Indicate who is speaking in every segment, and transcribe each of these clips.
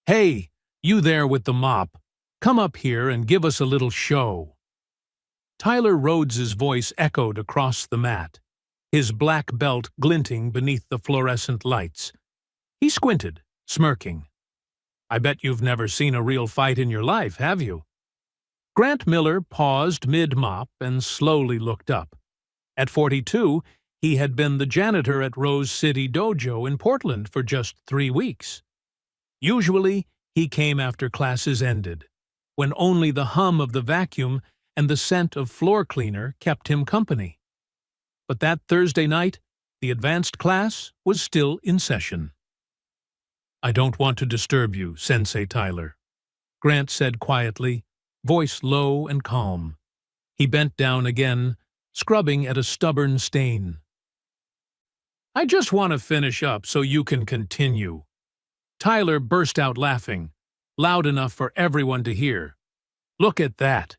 Speaker 1: "Hey, you there with the mop, come up here and give us a little show." Tyler Rhodes's voice echoed across the mat, his black belt glinting beneath the fluorescent lights. He squinted, smirking. "I bet you've never seen a real fight in your life, have you?" Grant Miller paused mid-mop and slowly looked up. At 42, he had been the janitor at Rose City Dojo in Portland for just 3 weeks. Usually, he came after classes ended, when only the hum of the vacuum and the scent of floor cleaner kept him company. But that Thursday night, the advanced class was still in session. "I don't want to disturb you, Sensei Tyler," Grant said quietly, voice low and calm. He bent down again, scrubbing at a stubborn stain. "I just want to finish up so you can continue." Tyler burst out laughing, loud enough for everyone to hear. "Look at that.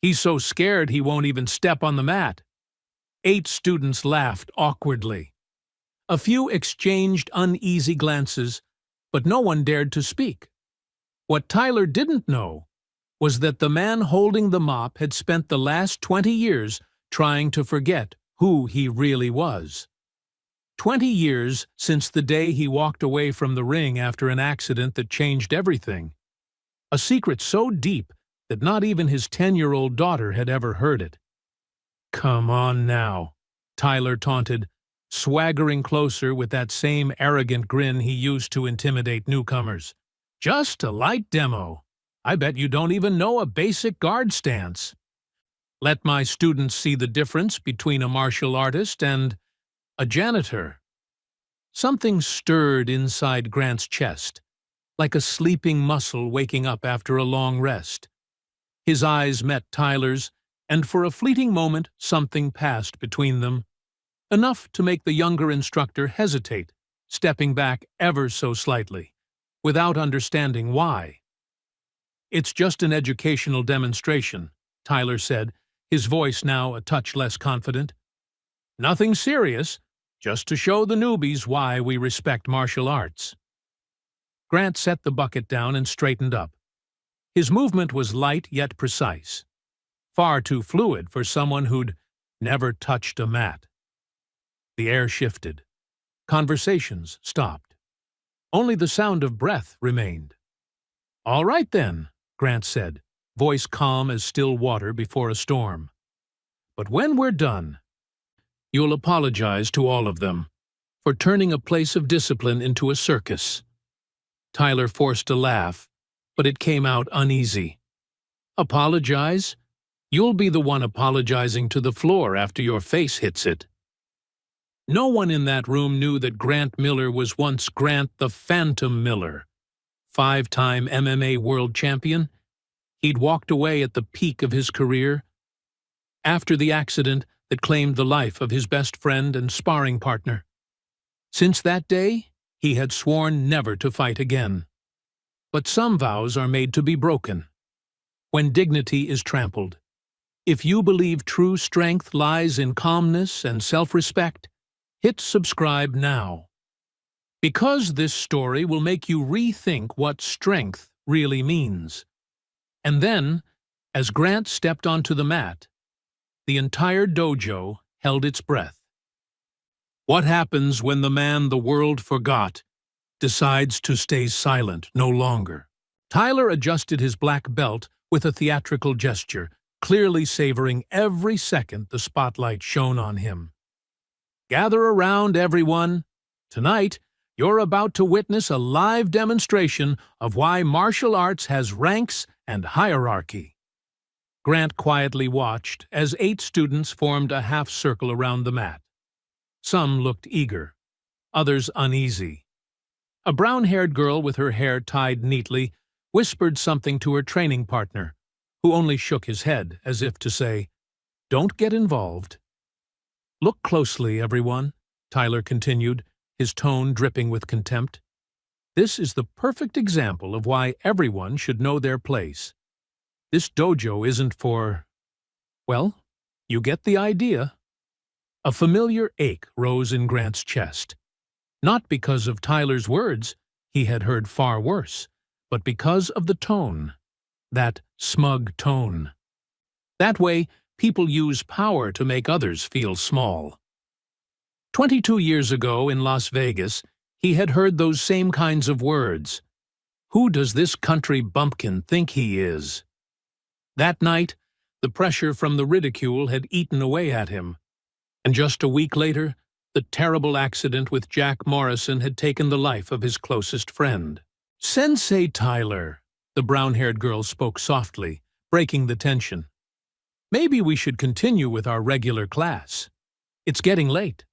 Speaker 1: He's so scared he won't even step on the mat." 8 students laughed awkwardly. A few exchanged uneasy glances, but no one dared to speak. What Tyler didn't know was that the man holding the mop had spent the last 20 years trying to forget who he really was. 20 years since the day he walked away from the ring after an accident that changed everything. A secret so deep that not even his 10-year-old daughter had ever heard it. "Come on now," Tyler taunted, swaggering closer with that same arrogant grin he used to intimidate newcomers. "Just a light demo. I bet you don't even know a basic guard stance. Let my students see the difference between a martial artist and a janitor." Something stirred inside Grant's chest, like a sleeping muscle waking up after a long rest. His eyes met Tyler's, and for a fleeting moment something passed between them, enough to make the younger instructor hesitate, stepping back ever so slightly, without understanding why. "It's just an educational demonstration," Tyler said, his voice now a touch less confident. "Nothing serious, just to show the newbies why we respect martial arts." Grant set the bucket down and straightened up. His movement was light yet precise, far too fluid for someone who'd never touched a mat. The air shifted. Conversations stopped. Only the sound of breath remained. "All right then," Grant said, voice calm as still water before a storm. "But when we're done, you'll apologize to all of them for turning a place of discipline into a circus." Tyler forced a laugh, but it came out uneasy. "Apologize? You'll be the one apologizing to the floor after your face hits it." No one in that room knew that Grant Miller was once Grant the Phantom Miller, 5-time MMA world champion. He'd walked away at the peak of his career, after the accident that claimed the life of his best friend and sparring partner. Since that day, he had sworn never to fight again. But some vows are made to be broken, when dignity is trampled. If you believe true strength lies in calmness and self-respect, hit subscribe now. Because this story will make you rethink what strength really means. And then, as Grant stepped onto the mat, the entire dojo held its breath. What happens when the man the world forgot decides to stay silent no longer? Tyler adjusted his black belt with a theatrical gesture, clearly savoring every second the spotlight shone on him. "Gather around, everyone. Tonight, you're about to witness a live demonstration of why martial arts has ranks and hierarchy." Grant quietly watched as 8 students formed a half-circle around the mat. Some looked eager, others uneasy. A brown-haired girl with her hair tied neatly whispered something to her training partner, who only shook his head as if to say, "Don't get involved." "Look closely, everyone," Tyler continued, his tone dripping with contempt. "This is the perfect example of why everyone should know their place. This dojo isn't for... well, you get the idea." A familiar ache rose in Grant's chest. Not because of Tyler's words, he had heard far worse, but because of the tone, that smug tone. That way, people use power to make others feel small. 22 years ago in Las Vegas, he had heard those same kinds of words. Who does this country bumpkin think he is? That night, the pressure from the ridicule had eaten away at him, and just a week later, the terrible accident with Jack Morrison had taken the life of his closest friend. "Sensei Tyler," the brown-haired girl spoke softly, breaking the tension. "Maybe we should continue with our regular class. It's getting late."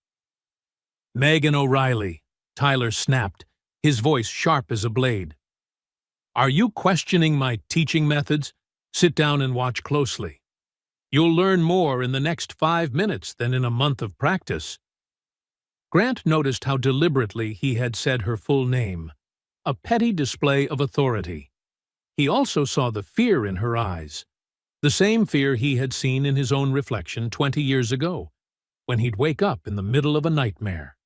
Speaker 1: "Megan O'Reilly," Tyler snapped, his voice sharp as a blade. "Are you questioning my teaching methods? Sit down and watch closely. You'll learn more in the next 5 minutes than in a month of practice." Grant noticed how deliberately he had said her full name, a petty display of authority. He also saw the fear in her eyes, the same fear he had seen in his own reflection 20 years ago, when he'd wake up in the middle of a nightmare.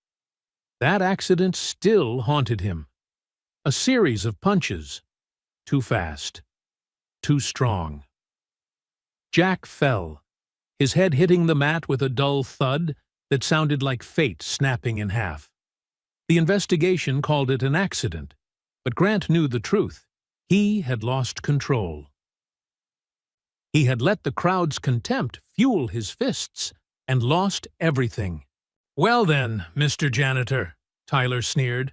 Speaker 1: That accident still haunted him. A series of punches. Too fast. Too strong. Jack fell, his head hitting the mat with a dull thud that sounded like fate snapping in half. The investigation called it an accident, but Grant knew the truth. He had lost control. He had let the crowd's contempt fuel his fists and lost everything. "Well then, Mr. Janitor," Tyler sneered,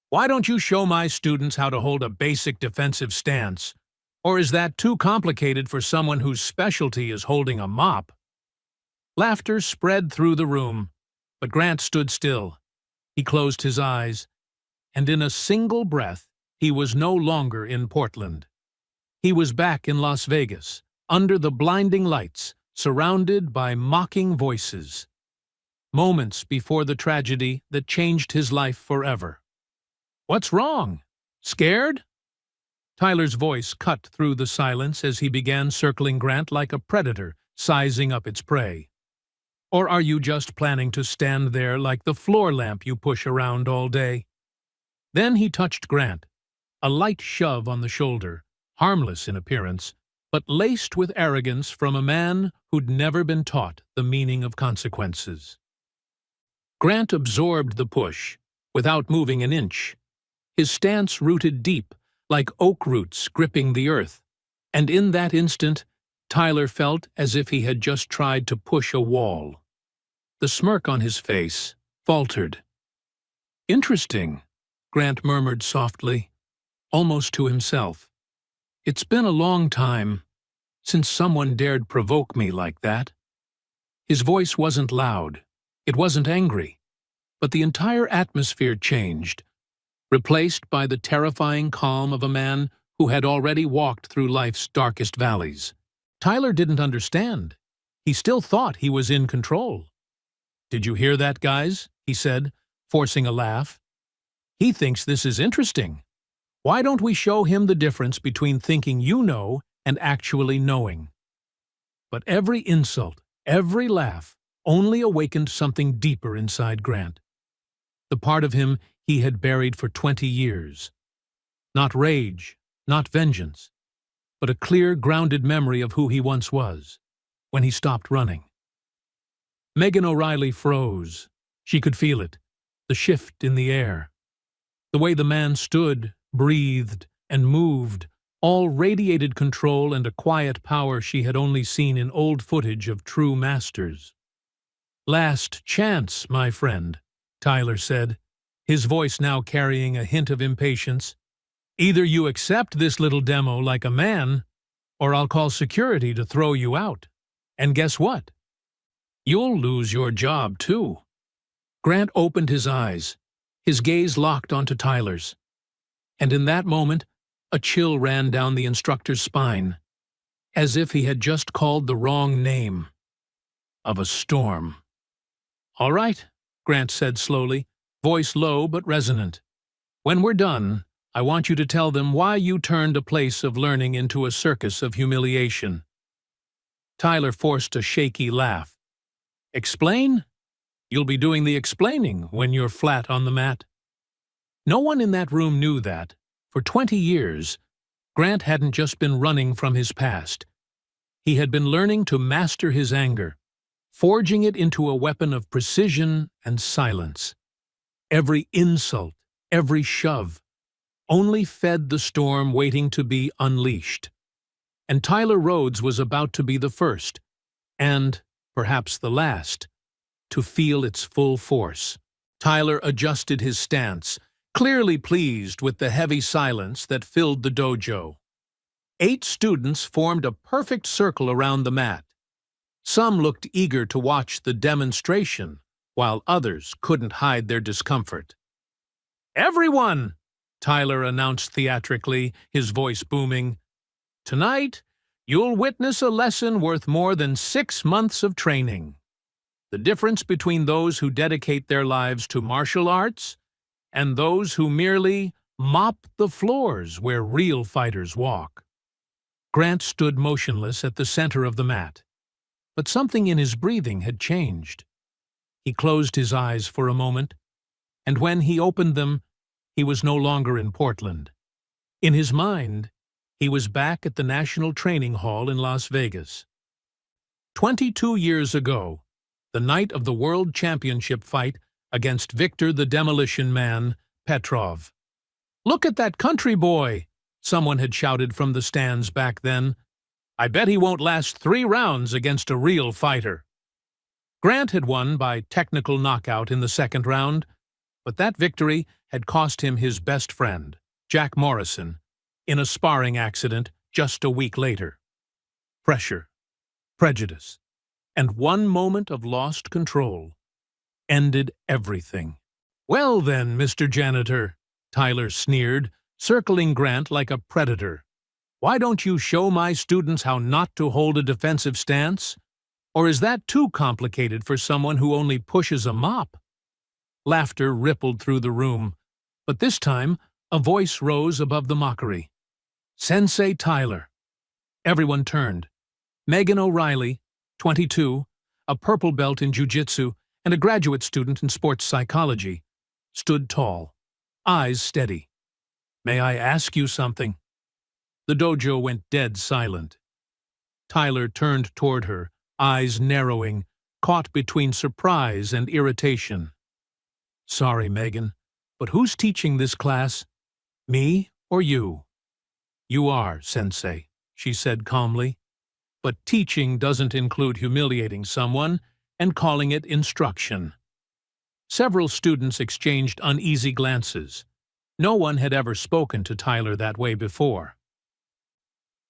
Speaker 1: "why don't you show my students how to hold a basic defensive stance? Or is that too complicated for someone whose specialty is holding a mop?" Laughter spread through the room, but Grant stood still. He closed his eyes, and in a single breath, he was no longer in Portland. He was back in Las Vegas, under the blinding lights, surrounded by mocking voices. Moments before the tragedy that changed his life forever. "What's wrong? Scared?" Tyler's voice cut through the silence as he began circling Grant like a predator sizing up its prey. "Or are you just planning to stand there like the floor lamp you push around all day?" Then he touched Grant, a light shove on the shoulder, harmless in appearance, but laced with arrogance from a man who'd never been taught the meaning of consequences. Grant absorbed the push, without moving an inch. His stance rooted deep, like oak roots gripping the earth, and in that instant, Tyler felt as if he had just tried to push a wall. The smirk on his face faltered. "Interesting," Grant murmured softly, almost to himself. "It's been a long time since someone dared provoke me like that." His voice wasn't loud, it wasn't angry, but the entire atmosphere changed, replaced by the terrifying calm of a man who had already walked through life's darkest valleys. Tyler didn't understand. He still thought he was in control. "Did you hear that, guys?" he said, forcing a laugh. "He thinks this is interesting. Why don't we show him the difference between thinking you know and actually knowing?" But every insult, every laugh, only awakened something deeper inside Grant. The part of him he had buried for 20 years. Not rage, not vengeance, but a clear, grounded memory of who he once was, when he stopped running. Megan O'Reilly froze. She could feel it, the shift in the air. The way the man stood, breathed, and moved, all radiated control and a quiet power she had only seen in old footage of true masters. "Last chance, my friend," Tyler said, his voice now carrying a hint of impatience. "Either you accept this little demo like a man, or I'll call security to throw you out. And guess what? You'll lose your job, too." Grant opened his eyes, his gaze locked onto Tyler's. And in that moment, a chill ran down the instructor's spine, as if he had just called the wrong name of a storm. "All right," Grant said slowly, voice low but resonant. "When we're done, I want you to tell them why you turned a place of learning into a circus of humiliation." Tyler forced a shaky laugh. "Explain? You'll be doing the explaining when you're flat on the mat." No one in that room knew that, For 20 years, Grant hadn't just been running from his past. He had been learning to master his anger, forging it into a weapon of precision and silence. Every insult, every shove, only fed the storm waiting to be unleashed. And Tyler Rhodes was about to be the first, and perhaps the last, to feel its full force. Tyler adjusted his stance, clearly pleased with the heavy silence that filled the dojo. 8 students formed a perfect circle around the mat. Some looked eager to watch the demonstration, while others couldn't hide their discomfort. "Everyone!" Tyler announced theatrically, his voice booming. "Tonight, you'll witness a lesson worth more than 6 months of training. The difference between those who dedicate their lives to martial arts and those who merely mop the floors where real fighters walk." Grant stood motionless at the center of the mat, but something in his breathing had changed. He closed his eyes for a moment, and when he opened them, he was no longer in Portland. In his mind, he was back at the National Training Hall in Las Vegas. 22 years ago, the night of the World Championship fight against Victor the Demolition Man Petrov. "Look at that country boy!" someone had shouted from the stands back then. "I bet he won't last 3 rounds against a real fighter." Grant had won by technical knockout in the second round, but that victory had cost him his best friend, Jack Morrison, in a sparring accident just a week later. Pressure, prejudice, and one moment of lost control ended everything. "Well then, Mr. Janitor," Tyler sneered, circling Grant like a predator. "Why don't you show my students how not to hold a defensive stance? Or is that too complicated for someone who only pushes a mop?" Laughter rippled through the room, but this time a voice rose above the mockery. "Sensei Tyler." Everyone turned. Megan O'Reilly, 22, a purple belt in jiu-jitsu and a graduate student in sports psychology, stood tall, eyes steady. "May I ask you something?" The dojo went dead silent. Tyler turned toward her, eyes narrowing, caught between surprise and irritation. "Sorry, Megan, but who's teaching this class? Me or you?" "You are, Sensei," she said calmly. "But teaching doesn't include humiliating someone and calling it instruction." Several students exchanged uneasy glances. No one had ever spoken to Tyler that way before.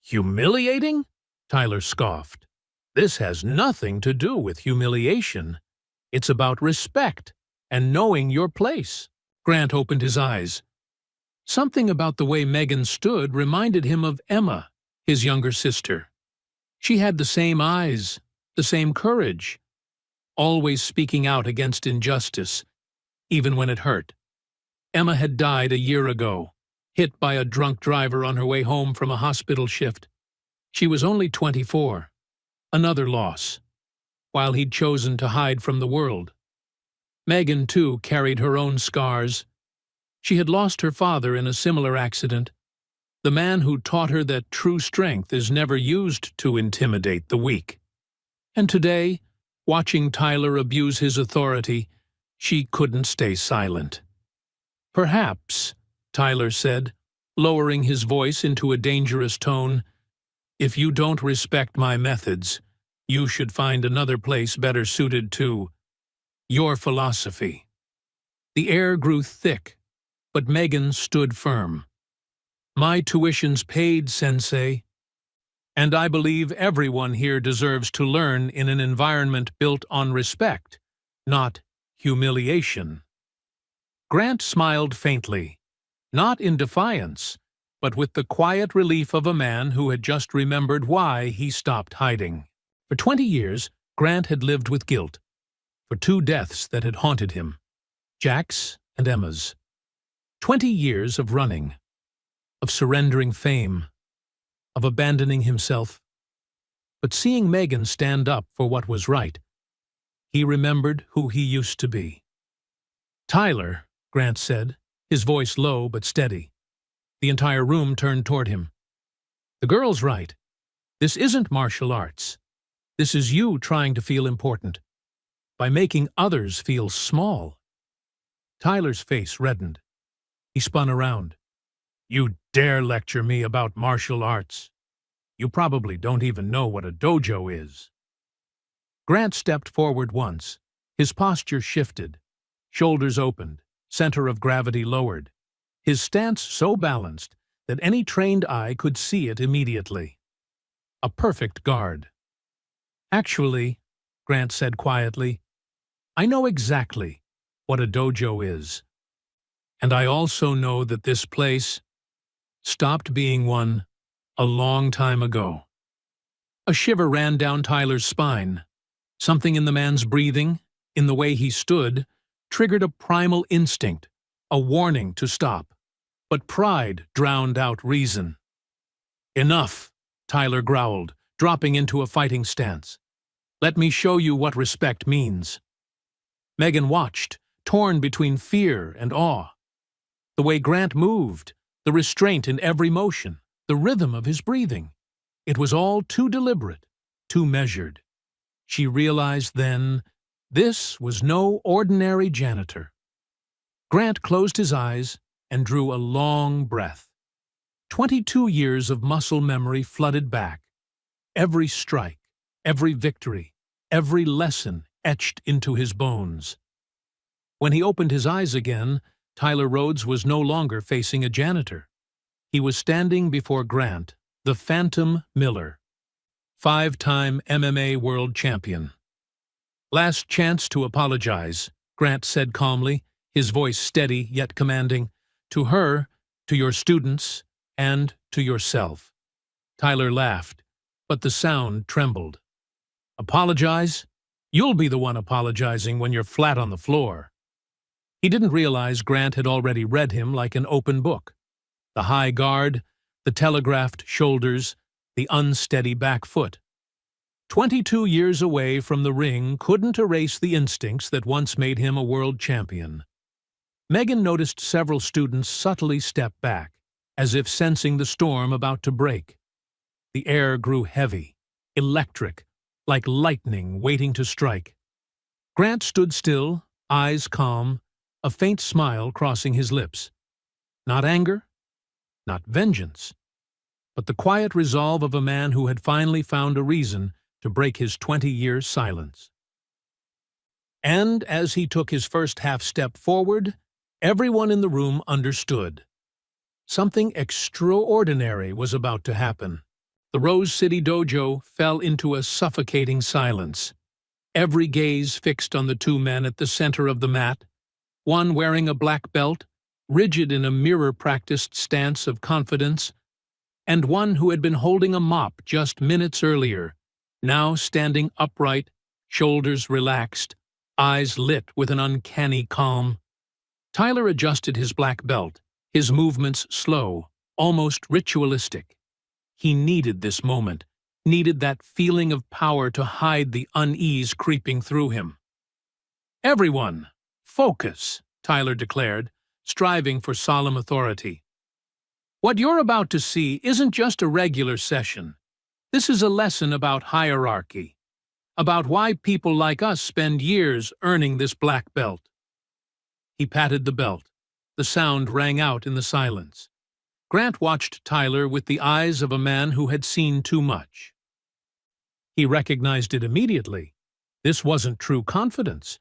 Speaker 1: "Humiliating?" Tyler scoffed. "This has nothing to do with humiliation. It's about respect and knowing your place." Grant opened his eyes. Something about the way Megan stood reminded him of Emma, his younger sister. She had the same eyes, the same courage, always speaking out against injustice, even when it hurt. Emma had died a year ago, hit by a drunk driver on her way home from a hospital shift. She was only 24. Another loss, while he'd chosen to hide from the world. Megan, too, carried her own scars. She had lost her father in a similar accident, the man who taught her that true strength is never used to intimidate the weak. And today, watching Tyler abuse his authority, she couldn't stay silent. "Perhaps," Tyler said, lowering his voice into a dangerous tone, "if you don't respect my methods, you should find another place better suited to your philosophy." The air grew thick, but Megan stood firm. "My tuition's paid, Sensei, and I believe everyone here deserves to learn in an environment built on respect, not humiliation." Grant smiled faintly, not in defiance, but with the quiet relief of a man who had just remembered why he stopped hiding. For 20 years, Grant had lived with guilt, for 2 deaths that had haunted him, Jack's and Emma's. 20 years of running, of surrendering fame, of abandoning himself. But seeing Megan stand up for what was right, he remembered who he used to be. "Tyler," Grant said, his voice low but steady, The entire room turned toward him. The girl's right. This isn't martial arts. This is you trying to feel important, by making others feel small. Tyler's face reddened. He spun around. You dare lecture me about martial arts? You probably don't even know what a dojo is. Grant stepped forward once. His posture shifted. Shoulders opened, center of gravity lowered. His stance so balanced that any trained eye could see it immediately. A perfect guard. Actually, Grant said quietly, I know exactly what a dojo is. And I also know that this place stopped being one a long time ago. A shiver ran down Tyler's spine. Something in the man's breathing, in the way he stood, triggered a primal instinct, a warning to stop. But pride drowned out reason. Enough, Tyler growled, dropping into a fighting stance. Let me show you what respect means. Megan watched, torn between fear and awe. The way Grant moved, the restraint in every motion, the rhythm of his breathing. It was all too deliberate, too measured. She realized then, this was no ordinary janitor. Grant closed his eyes and drew a long breath. 22 years of muscle memory flooded back. Every strike, every victory, every lesson etched into his bones. When he opened his eyes again, Tyler Rhodes was no longer facing a janitor. He was standing before Grant, the Phantom Miller, 5-time MMA world champion. Last chance to apologize, Grant said calmly, his voice steady yet commanding, to her, to your students, and to yourself. Tyler laughed, but the sound trembled. Apologize? You'll be the one apologizing when you're flat on the floor. He didn't realize Grant had already read him like an open book. The high guard, the telegraphed shoulders, the unsteady back foot. 22 years away from the ring couldn't erase the instincts that once made him a world champion. Megan noticed several students subtly step back, as if sensing the storm about to break. The air grew heavy, electric, like lightning waiting to strike. Grant stood still, eyes calm, a faint smile crossing his lips. Not anger, not vengeance, but the quiet resolve of a man who had finally found a reason to break his 20-year silence. And as he took his first half-step forward, everyone in the room understood. Something extraordinary was about to happen. The Rose City Dojo fell into a suffocating silence. Every gaze fixed on the two men at the center of the mat, one wearing a black belt, rigid in a mirror-practiced stance of confidence, and one who had been holding a mop just minutes earlier, now standing upright, shoulders relaxed, eyes lit with an uncanny calm. Tyler adjusted his black belt, his movements slow, almost ritualistic. He needed this moment, needed that feeling of power to hide the unease creeping through him. Everyone, focus, Tyler declared, striving for solemn authority. What you're about to see isn't just a regular session. This is a lesson about hierarchy, about why people like us spend years earning this black belt. He patted the belt. The sound rang out in the silence. Grant watched Tyler with the eyes of a man who had seen too much. He recognized it immediately. This wasn't true confidence.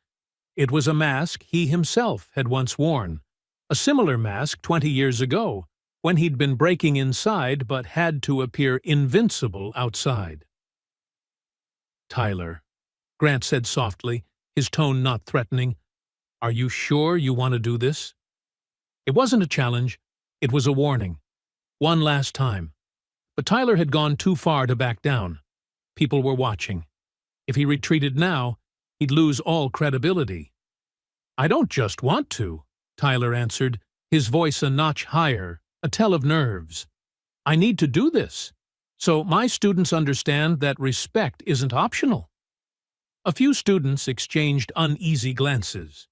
Speaker 1: It was a mask he himself had once worn, a similar mask 20 years ago, when he'd been breaking inside but had to appear invincible outside. Tyler, Grant said softly, his tone not threatening, are you sure you want to do this? It wasn't a challenge, it was a warning. One last time. But Tyler had gone too far to back down. People were watching. If he retreated now, he'd lose all credibility. I don't just want to, Tyler answered, his voice a notch higher, a tell of nerves. I need to do this, so my students understand that respect isn't optional. A few students exchanged uneasy glances.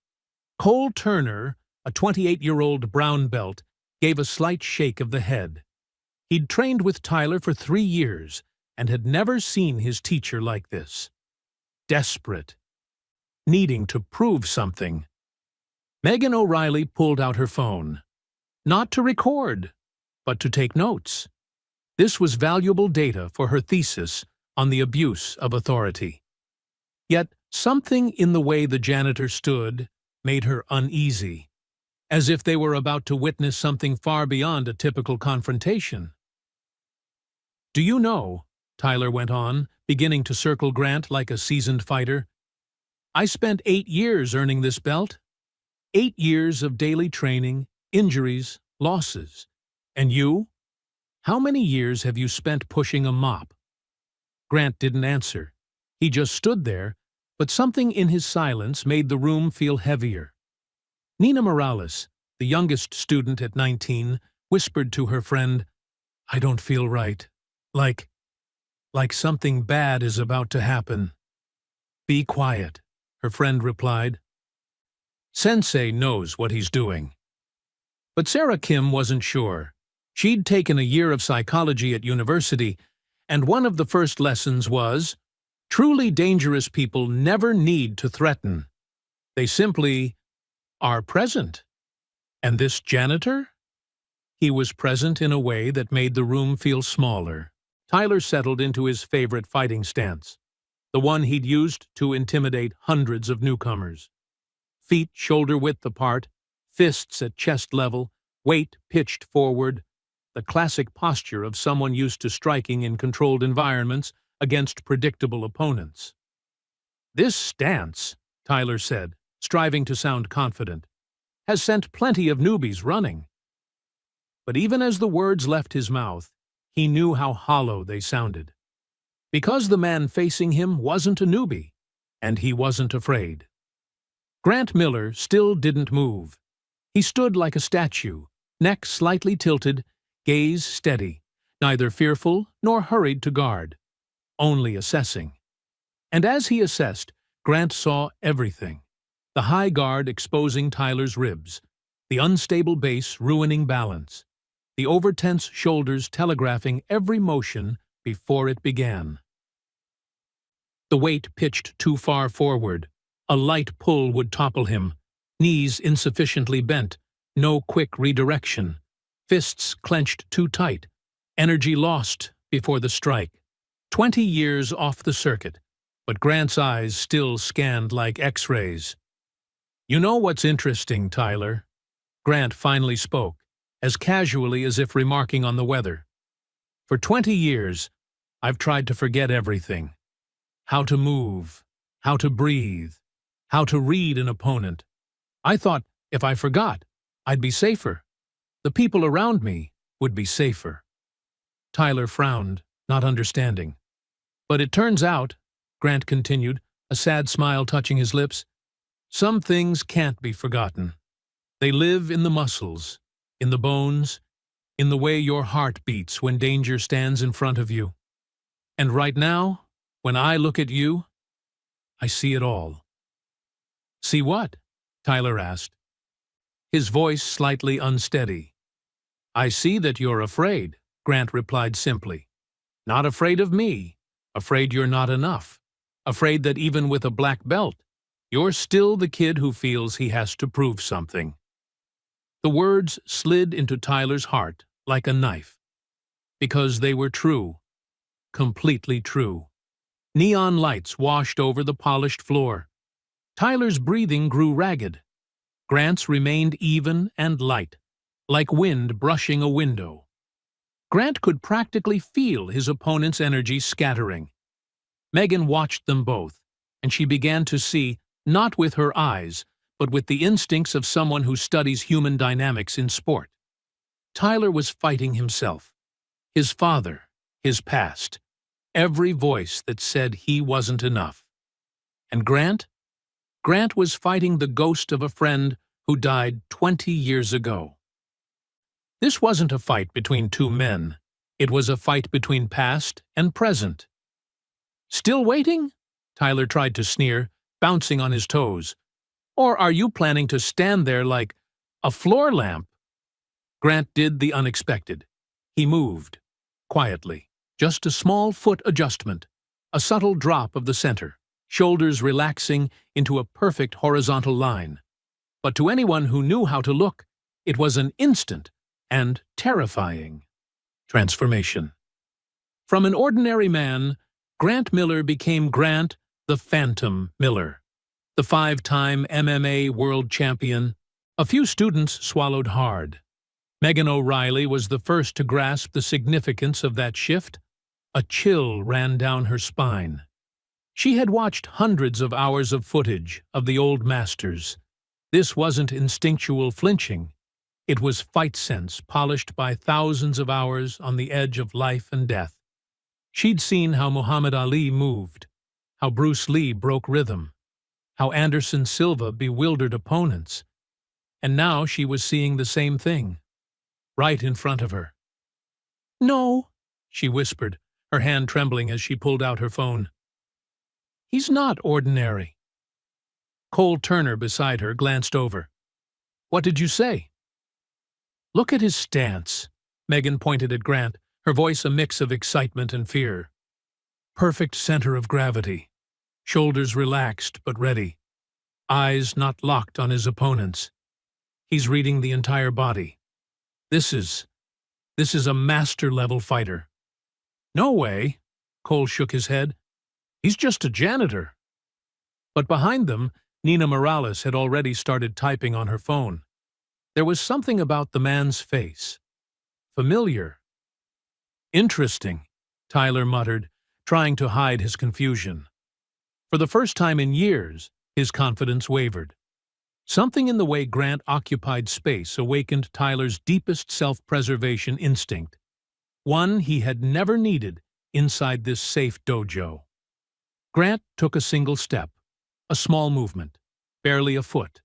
Speaker 1: Cole Turner, a 28-year-old brown belt, gave a slight shake of the head. He'd trained with Tyler for 3 years and had never seen his teacher like this. Desperate. Needing to prove something. Megan O'Reilly pulled out her phone. Not to record, but to take notes. This was valuable data for her thesis on the abuse of authority. Yet something in the way the janitor stood made her uneasy, as if they were about to witness something far beyond a typical confrontation. "Do you know," Tyler went on, beginning to circle Grant like a seasoned fighter, "I spent 8 years earning this belt. 8 years of daily training, injuries, losses. And you? How many years have you spent pushing a mop?" Grant didn't answer. He just stood there, but something in his silence made the room feel heavier. Nina Morales, the youngest student at 19, whispered to her friend, "I don't feel right. Like something bad is about to happen." "Be quiet," her friend replied. "Sensei knows what he's doing." But Sarah Kim wasn't sure. She'd taken a year of psychology at university, and one of the first lessons was, truly dangerous people never need to threaten. They simply are present. And this janitor? He was present in a way that made the room feel smaller. Tyler settled into his favorite fighting stance, the one he'd used to intimidate hundreds of newcomers. Feet shoulder-width apart, fists at chest level, weight pitched forward, the classic posture of someone used to striking in controlled environments against predictable opponents. "This stance," Tyler said, striving to sound confident, "has sent plenty of newbies running." But even as the words left his mouth, he knew how hollow they sounded. Because the man facing him wasn't a newbie, and he wasn't afraid. Grant Miller still didn't move. He stood like a statue, neck slightly tilted, gaze steady, neither fearful nor hurried to guard, only assessing. And as he assessed, Grant saw everything. The high guard exposing Tyler's ribs, the unstable base ruining balance, the overtense shoulders telegraphing every motion before it began. The weight pitched too far forward. A light pull would topple him, knees insufficiently bent, no quick redirection, fists clenched too tight, energy lost before the strike. 20 years off the circuit, but Grant's eyes still scanned like X-rays. "You know what's interesting, Tyler?" Grant finally spoke, as casually as if remarking on the weather. "For 20 years, I've tried to forget everything. How to move, how to breathe, how to read an opponent. I thought if I forgot, I'd be safer. The people around me would be safer." Tyler frowned, not understanding. "But it turns out," Grant continued, a sad smile touching his lips, "some things can't be forgotten. They live in the muscles, in the bones, in the way your heart beats when danger stands in front of you. And right now, when I look at you, I see it all." "See what?" Tyler asked, his voice slightly unsteady. "I see that you're afraid," Grant replied simply. "Not afraid of me, afraid you're not enough, afraid that even with a black belt, you're still the kid who feels he has to prove something." The words slid into Tyler's heart like a knife, because they were true, completely true. Neon lights washed over the polished floor. Tyler's breathing grew ragged. Grant's remained even and light, like wind brushing a window. Grant could practically feel his opponent's energy scattering. Megan watched them both, and she began to see, not with her eyes, but with the instincts of someone who studies human dynamics in sport. Tyler was fighting himself, his father, his past, every voice that said he wasn't enough. And Grant? Grant was fighting the ghost of a friend who died 20 years ago. This wasn't a fight between two men. It was a fight between past and present. "Still waiting?" Tyler tried to sneer, bouncing on his toes. "Or are you planning to stand there like a floor lamp?" Grant did the unexpected. He moved, quietly. Just a small foot adjustment, a subtle drop of the center, shoulders relaxing into a perfect horizontal line. But to anyone who knew how to look, it was an instant and terrifying transformation. From an ordinary man, Grant Miller became Grant the Phantom Miller, the 5-time MMA world champion. A few students swallowed hard. Megan O'Reilly was the first to grasp the significance of that shift. A chill ran down her spine. She had watched hundreds of hours of footage of the old masters. This wasn't instinctual flinching. It was fight sense polished by thousands of hours on the edge of life and death. She'd seen how Muhammad Ali moved, how Bruce Lee broke rhythm, how Anderson Silva bewildered opponents. And now she was seeing the same thing, right in front of her. "No," she whispered, her hand trembling as she pulled out her phone. "He's not ordinary." Cole Turner beside her glanced over. "What did you say?" "Look at his stance." Megan pointed at Grant, her voice a mix of excitement and fear. "Perfect center of gravity. Shoulders relaxed but ready. Eyes not locked on his opponents. He's reading the entire body. This is a master-level fighter." "No way." Cole shook his head. "He's just a janitor." But behind them, Nina Morales had already started typing on her phone. There was something about the man's face. Familiar. "Interesting," Tyler muttered, trying to hide his confusion. For the first time in years, his confidence wavered. Something in the way Grant occupied space awakened Tyler's deepest self-preservation instinct, one he had never needed inside this safe dojo. Grant took a single step, a small movement, barely a foot.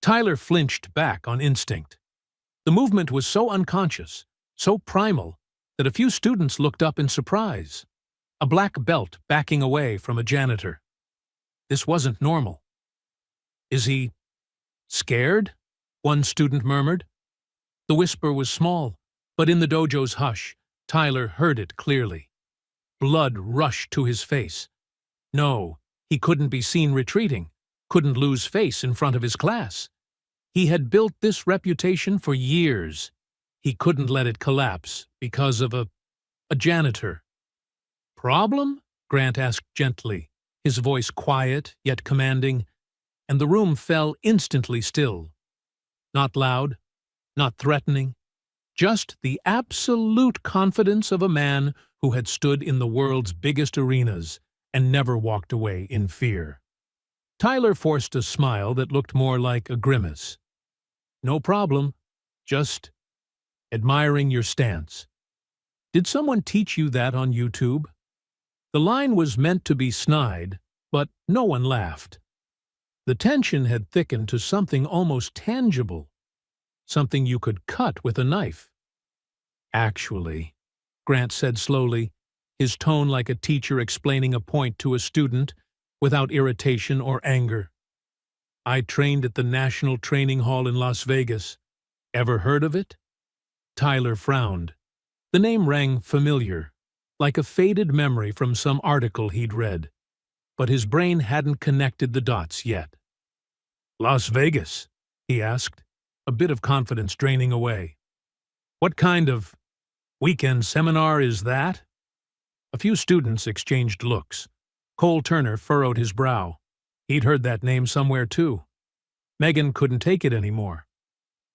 Speaker 1: Tyler flinched back on instinct. The movement was so unconscious, so primal, that a few students looked up in surprise. A black belt backing away from a janitor. This wasn't normal. "Is he scared?" one student murmured. The whisper was small, but in the dojo's hush, Tyler heard it clearly. Blood rushed to his face. No, he couldn't be seen retreating, couldn't lose face in front of his class. He had built this reputation for years. He couldn't let it collapse because of a janitor. "Problem?" Grant asked gently, his voice quiet yet commanding, and the room fell instantly still. Not loud, not threatening, just the absolute confidence of a man who had stood in the world's biggest arenas and never walked away in fear. Tyler forced a smile that looked more like a grimace. "No problem, just admiring your stance. Did someone teach you that on YouTube?" The line was meant to be snide, but no one laughed. The tension had thickened to something almost tangible, something you could cut with a knife. "Actually," Grant said slowly, his tone like a teacher explaining a point to a student without irritation or anger. "I trained at the National Training Hall in Las Vegas. Ever heard of it?" Tyler frowned. The name rang familiar, like a faded memory from some article he'd read. But his brain hadn't connected the dots yet. "Las Vegas?" he asked, a bit of confidence draining away. "What kind of weekend seminar is that?" A few students exchanged looks. Cole Turner furrowed his brow. He'd heard that name somewhere too. Megan couldn't take it anymore.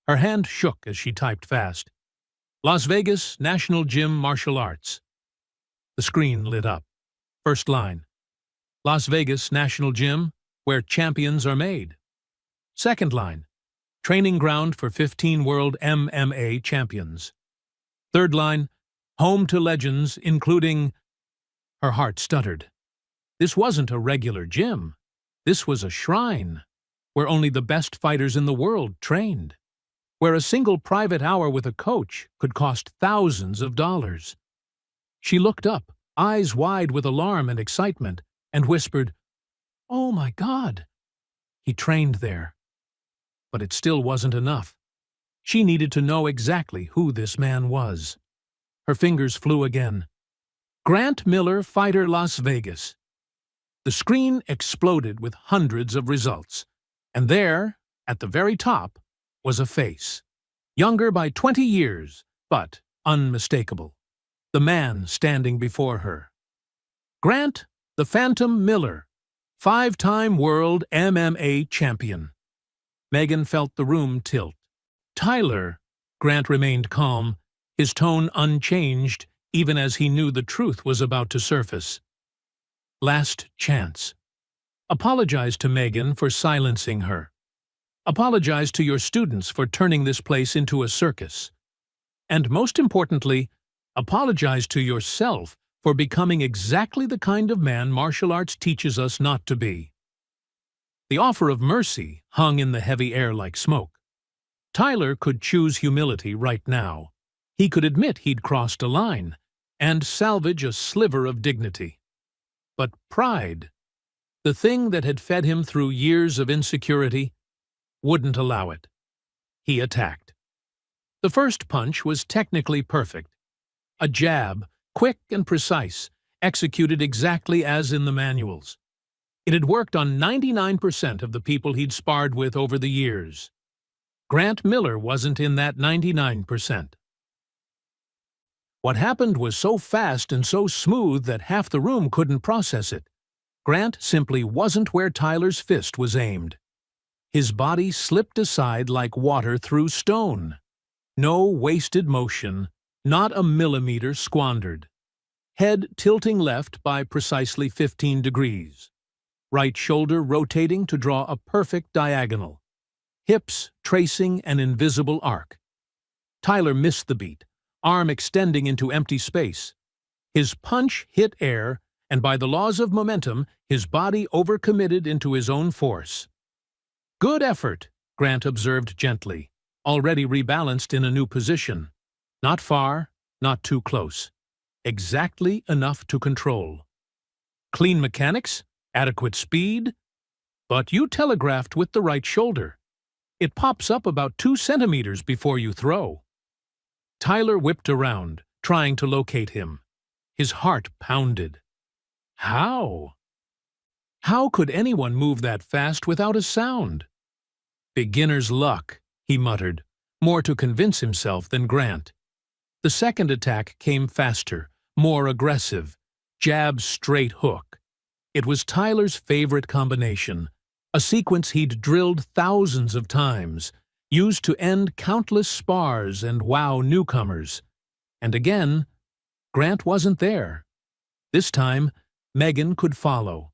Speaker 1: Her hand shook as she typed fast. "Las Vegas National Gym Martial Arts." The screen lit up. First line. "Las Vegas National Gym, where champions are made." Second line. "Training ground for 15 world MMA champions." Third line. "Home to legends, including—" Her heart stuttered. This wasn't a regular gym. This was a shrine, where only the best fighters in the world trained, where a single private hour with a coach could cost thousands of dollars. She looked up, eyes wide with alarm and excitement, and whispered, "Oh my God!" He trained there. But it still wasn't enough. She needed to know exactly who this man was. Her fingers flew again. Grant Miller, fighter, Las Vegas. The screen exploded with hundreds of results, and there, at the very top, was a face. Younger by 20 years, but unmistakable. The man standing before her. Grant, the Phantom Miller, 5-time world MMA champion. Megan felt the room tilt. Tyler, Grant remained calm, his tone unchanged, even as he knew the truth was about to surface. Last chance. Apologize to Megan for silencing her. Apologize to your students for turning this place into a circus. And most importantly, apologize to yourself for becoming exactly the kind of man martial arts teaches us not to be. The offer of mercy hung in the heavy air like smoke. Tyler could choose humility right now. He could admit he'd crossed a line and salvage a sliver of dignity. But pride, the thing that had fed him through years of insecurity, wouldn't allow it. He attacked. The first punch was technically perfect. A jab, quick and precise, executed exactly as in the manuals. It had worked on 99% of the people he'd sparred with over the years. Grant Miller wasn't in that 99%. What happened was so fast and so smooth that half the room couldn't process it. Grant simply wasn't where Tyler's fist was aimed. His body slipped aside like water through stone. No wasted motion, not a millimeter squandered. Head tilting left by precisely 15 degrees. Right shoulder rotating to draw a perfect diagonal. Hips tracing an invisible arc. Tyler missed the beat, arm extending into empty space. His punch hit air, and by the laws of momentum, his body overcommitted into his own force. Good effort, Grant observed gently, already rebalanced in a new position. Not far, not too close. Exactly enough to control. Clean mechanics? Adequate speed? But you telegraphed with the right shoulder. It pops up about 2 centimeters before you throw. Tyler whipped around, trying to locate him. His heart pounded. How? How could anyone move that fast without a sound? Beginner's luck, he muttered, more to convince himself than Grant. The second attack came faster, more aggressive. Jab, straight hook. It was Tyler's favorite combination, a sequence he'd drilled thousands of times, used to end countless spars and wow newcomers. And again, Grant wasn't there. This time, Megan could follow.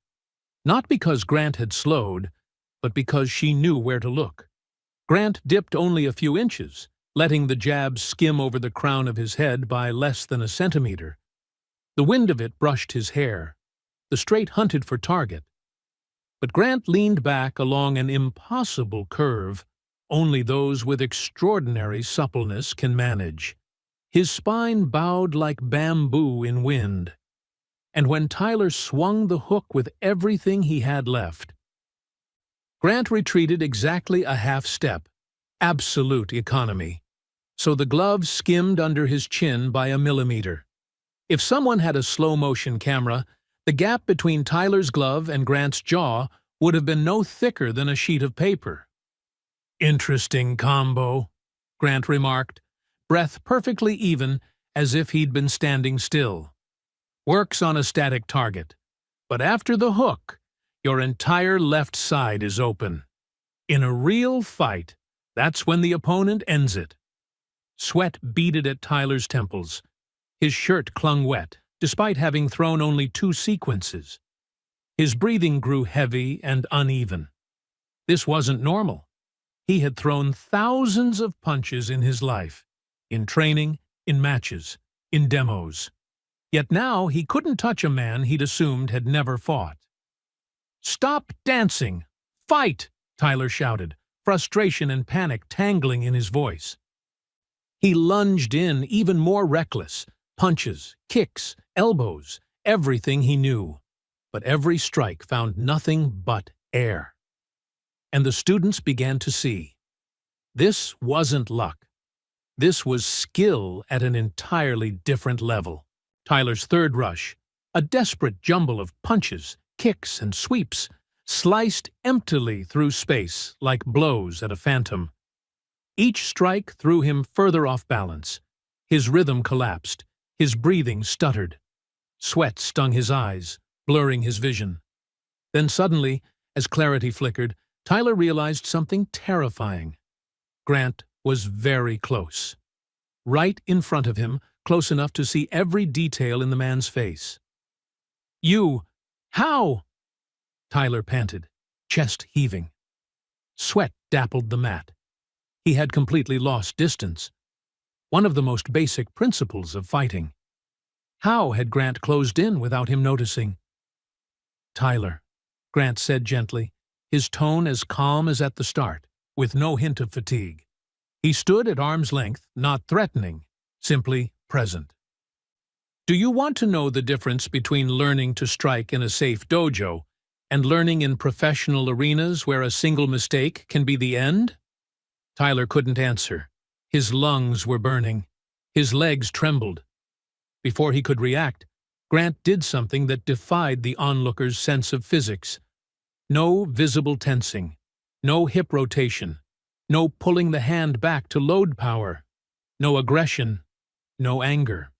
Speaker 1: Not because Grant had slowed, but because she knew where to look. Grant dipped only a few inches, letting the jab skim over the crown of his head by less than a centimeter. The wind of it brushed his hair. The straight hunted for target. But Grant leaned back along an impossible curve only those with extraordinary suppleness can manage. His spine bowed like bamboo in wind. And when Tyler swung the hook with everything he had left, Grant retreated exactly a half step. Absolute economy. So the glove skimmed under his chin by a millimeter. If someone had a slow-motion camera, the gap between Tyler's glove and Grant's jaw would have been no thicker than a sheet of paper. Interesting combo, Grant remarked, breath perfectly even, as if he'd been standing still. Works on a static target. But after the hook, your entire left side is open. In a real fight, that's when the opponent ends it. Sweat beaded at Tyler's temples. His shirt clung wet, despite having thrown only 2 sequences. His breathing grew heavy and uneven. This wasn't normal. He had thrown thousands of punches in his life, in training, in matches, in demos. Yet now he couldn't touch a man he'd assumed had never fought. "Stop dancing! Fight!" Tyler shouted, frustration and panic tangling in his voice. He lunged in, even more reckless. Punches, kicks, elbows, everything he knew. But every strike found nothing but air. And the students began to see. This wasn't luck. This was skill at an entirely different level. Tyler's third rush, a desperate jumble of punches, kicks, and sweeps, sliced emptily through space like blows at a phantom. Each strike threw him further off balance. His rhythm collapsed. His breathing stuttered. Sweat stung his eyes, blurring his vision. Then suddenly, as clarity flickered, Tyler realized something terrifying. Grant was very close. Right in front of him, close enough to see every detail in the man's face. "You! How?" Tyler panted, chest heaving. Sweat dappled the mat. He had completely lost distance. One of the most basic principles of fighting. How had Grant closed in without him noticing? "Tyler," Grant said gently, his tone as calm as at the start, with no hint of fatigue. He stood at arm's length, not threatening, simply present. "Do you want to know the difference between learning to strike in a safe dojo and learning in professional arenas where a single mistake can be the end?" Tyler couldn't answer. His lungs were burning. His legs trembled. Before he could react, Grant did something that defied the onlooker's sense of physics. No visible tensing, no hip rotation, no pulling the hand back to load power, no aggression, no anger.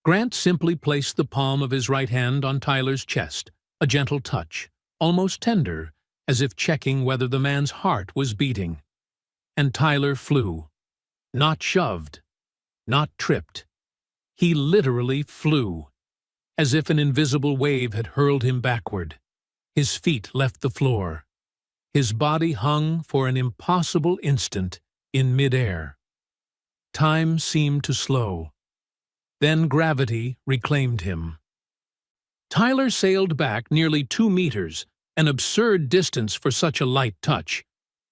Speaker 1: Grant simply placed the palm of his right hand on Tyler's chest, a gentle touch, almost tender, as if checking whether the man's heart was beating. And Tyler flew. Not shoved, not tripped. He literally flew, as if an invisible wave had hurled him backward. His feet left the floor. His body hung for an impossible instant in midair. Time seemed to slow. Then gravity reclaimed him. Tyler sailed back nearly 2 meters, an absurd distance for such a light touch,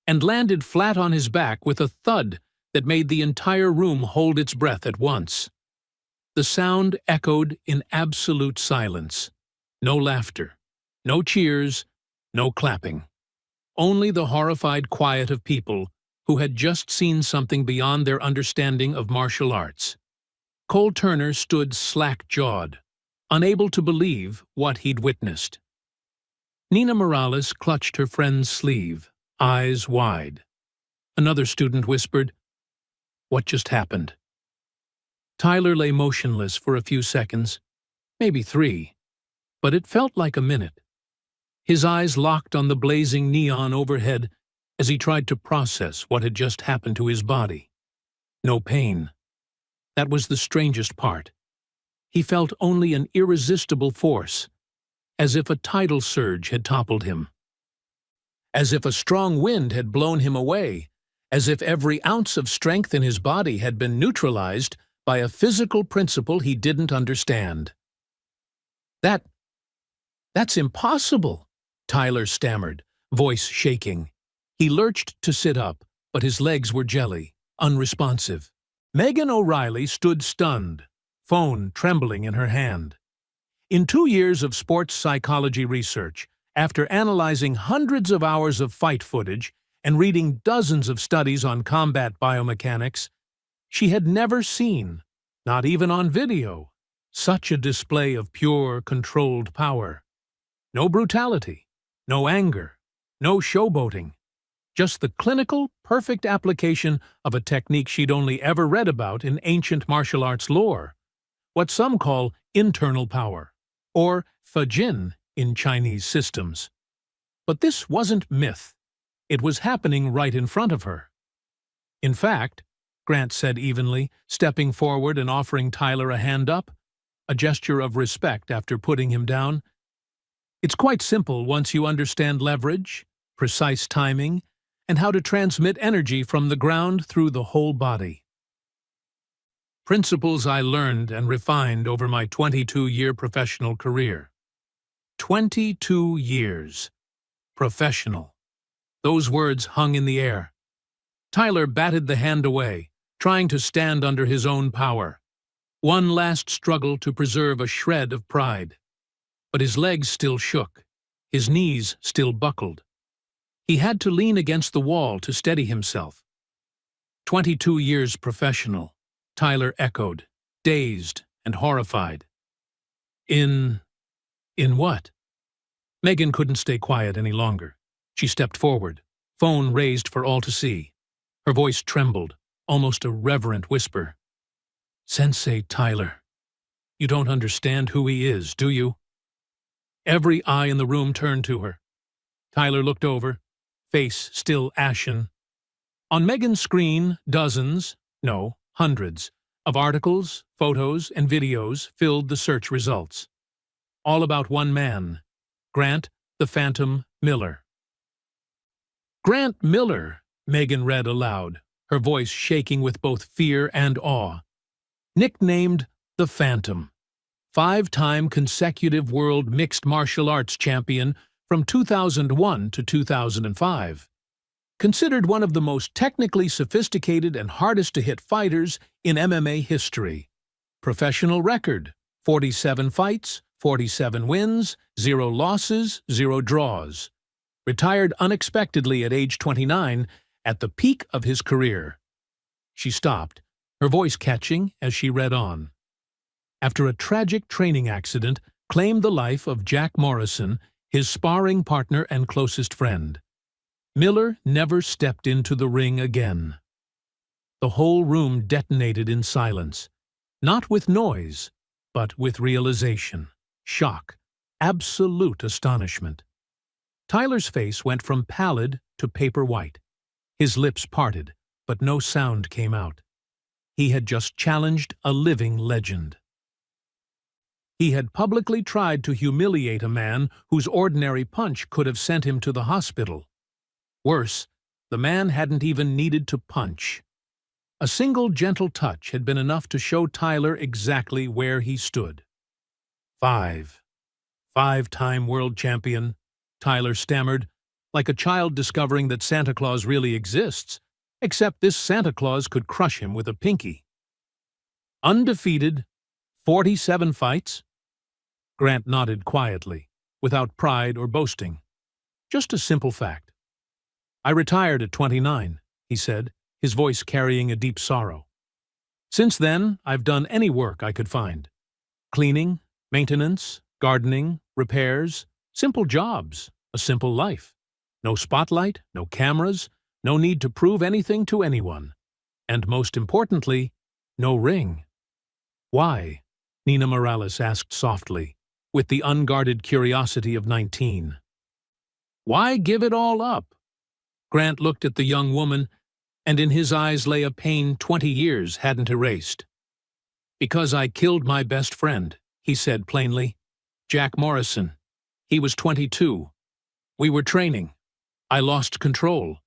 Speaker 1: and landed flat on his back with a thud that made the entire room hold its breath at once. The sound echoed in absolute silence. No laughter, no cheers, no clapping. Only the horrified quiet of people who had just seen something beyond their understanding of martial arts. Cole Turner stood slack-jawed, unable to believe what he'd witnessed. Nina Morales clutched her friend's sleeve, eyes wide. Another student whispered, "What just happened?" Tyler lay motionless for a few seconds, maybe 3, but it felt like a minute. His eyes locked on the blazing neon overhead as he tried to process what had just happened to his body. No pain. That was the strangest part. He felt only an irresistible force, as if a tidal surge had toppled him. As if a strong wind had blown him away, as if every ounce of strength in his body had been neutralized by a physical principle he didn't understand. That's impossible," Tyler stammered, voice shaking. He lurched to sit up, but his legs were jelly, unresponsive. Megan O'Reilly stood stunned, phone trembling in her hand. In 2 years of sports psychology research, after analyzing hundreds of hours of fight footage and reading dozens of studies on combat biomechanics, she had never seen, not even on video, such a display of pure, controlled power. No brutality, no anger, no showboating. Just the clinical, perfect application of a technique she'd only ever read about in ancient martial arts lore, what some call internal power, or fajin in Chinese systems. But this wasn't myth. It was happening right in front of her. "In fact," Grant said evenly, stepping forward and offering Tyler a hand up, a gesture of respect after putting him down, "it's quite simple once you understand leverage, precise timing, and how to transmit energy from the ground through the whole body. Principles I learned and refined over my 22-year professional career." 22 years. Professional. Those words hung in the air. Tyler batted the hand away, trying to stand under his own power. One last struggle to preserve a shred of pride. But his legs still shook. His knees still buckled. He had to lean against the wall to steady himself. 22 years professional, Tyler echoed, dazed and horrified. In what? Megan couldn't stay quiet any longer. She stepped forward, phone raised for all to see. Her voice trembled, almost a reverent whisper. Sensei Tyler, you don't understand who he is, do you? Every eye in the room turned to her. Tyler looked over, face still ashen. On Megan's screen, dozens, no, hundreds, of articles, photos, and videos filled the search results. All about one man, Grant the Phantom Miller. Grant Miller, Megan read aloud, her voice shaking with both fear and awe. Nicknamed the Phantom, 5-time consecutive world mixed martial arts champion from 2001 to 2005. Considered one of the most technically sophisticated and hardest-to-hit fighters in MMA history. Professional record, 47 fights, 47 wins, 0 losses, 0 draws. Retired unexpectedly at age 29, at the peak of his career. She stopped, her voice catching as she read on. After a tragic training accident claimed the life of Jack Morrison, his sparring partner and closest friend. Miller never stepped into the ring again. The whole room detonated in silence, not with noise, but with realization, shock, absolute astonishment. Tyler's face went from pallid to paper white. His lips parted, but no sound came out. He had just challenged a living legend. He had publicly tried to humiliate a man whose ordinary punch could have sent him to the hospital. Worse, the man hadn't even needed to punch. A single gentle touch had been enough to show Tyler exactly where he stood. 5-time world champion, Tyler stammered, like a child discovering that Santa Claus really exists, except this Santa Claus could crush him with a pinky. Undefeated, 47 fights? Grant nodded quietly, without pride or boasting. Just a simple fact. I retired at 29, he said, his voice carrying a deep sorrow. Since then, I've done any work I could find. Cleaning, maintenance, gardening, repairs, simple jobs, a simple life. No spotlight, no cameras, no need to prove anything to anyone. And most importantly, no ring. Why? Nina Morales asked softly, with the unguarded curiosity of 19. Why give it all up? Grant looked at the young woman, and in his eyes lay a pain 20 years hadn't erased. Because I killed my best friend, he said plainly. Jack Morrison. He was 22. We were training. I lost control,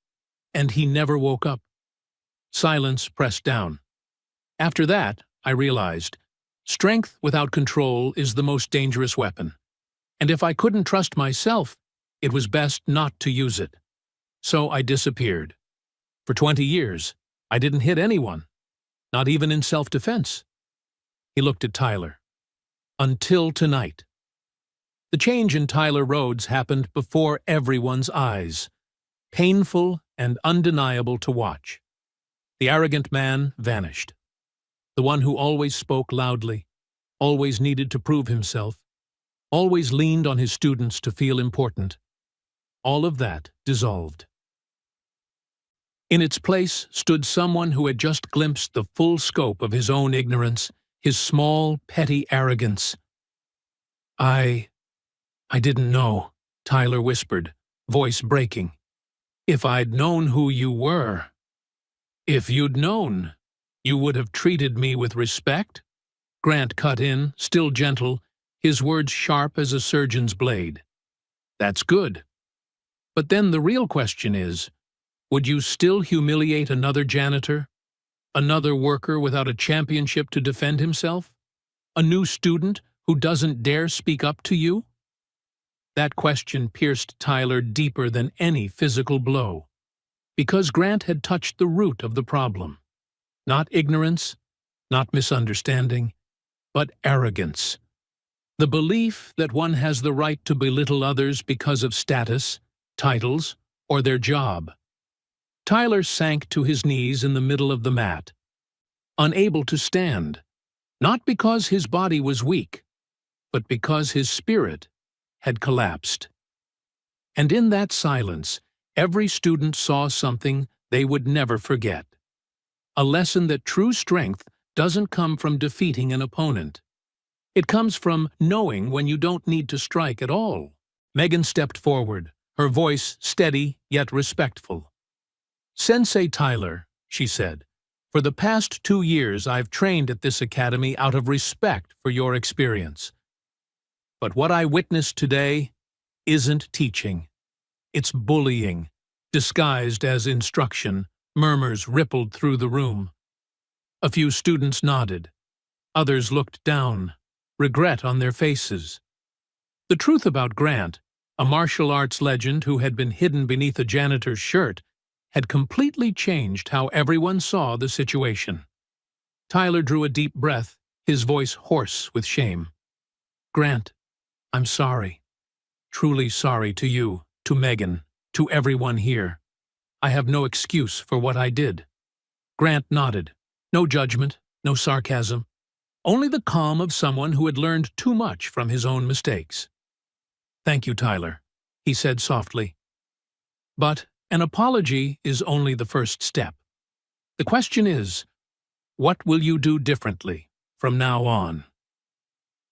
Speaker 1: and he never woke up. Silence pressed down. After that, I realized, strength without control is the most dangerous weapon. And if I couldn't trust myself, it was best not to use it. So I disappeared. For 20 years, I didn't hit anyone, not even in self-defense. He looked at Tyler. Until tonight. The change in Tyler Rhodes happened before everyone's eyes, painful and undeniable to watch. The arrogant man vanished. The one who always spoke loudly, always needed to prove himself, always leaned on his students to feel important. All of that dissolved. In its place stood someone who had just glimpsed the full scope of his own ignorance, his small, petty arrogance. I didn't know, Tyler whispered, voice breaking. If I'd known who you were. If you'd known, you would have treated me with respect? Grant cut in, still gentle, his words sharp as a surgeon's blade. That's good. But then the real question is, would you still humiliate another janitor? Another worker without a championship to defend himself? A new student who doesn't dare speak up to you? That question pierced Tyler deeper than any physical blow, because Grant had touched the root of the problem. Not ignorance, not misunderstanding, but arrogance. The belief that one has the right to belittle others because of status, titles, or their job. Tyler sank to his knees in the middle of the mat, unable to stand, not because his body was weak, but because his spirit had collapsed. And in that silence, every student saw something they would never forget. A lesson that true strength doesn't come from defeating an opponent. It comes from knowing when you don't need to strike at all. Megan stepped forward, her voice steady yet respectful. "Sensei Tyler," she said, "for the past 2 years I've trained at this academy out of respect for your experience. But what I witnessed today isn't teaching. It's bullying, disguised as instruction." Murmurs rippled through the room. A few students nodded. Others looked down, regret on their faces. The truth about Grant, a martial arts legend who had been hidden beneath a janitor's shirt, had completely changed how everyone saw the situation. Tyler drew a deep breath, his voice hoarse with shame. "Grant, I'm sorry. Truly sorry to you, to Megan, to everyone here. I have no excuse for what I did." Grant nodded. No judgment, no sarcasm. Only the calm of someone who had learned too much from his own mistakes. "Thank you, Tyler," he said softly. "But an apology is only the first step. The question is, what will you do differently from now on?"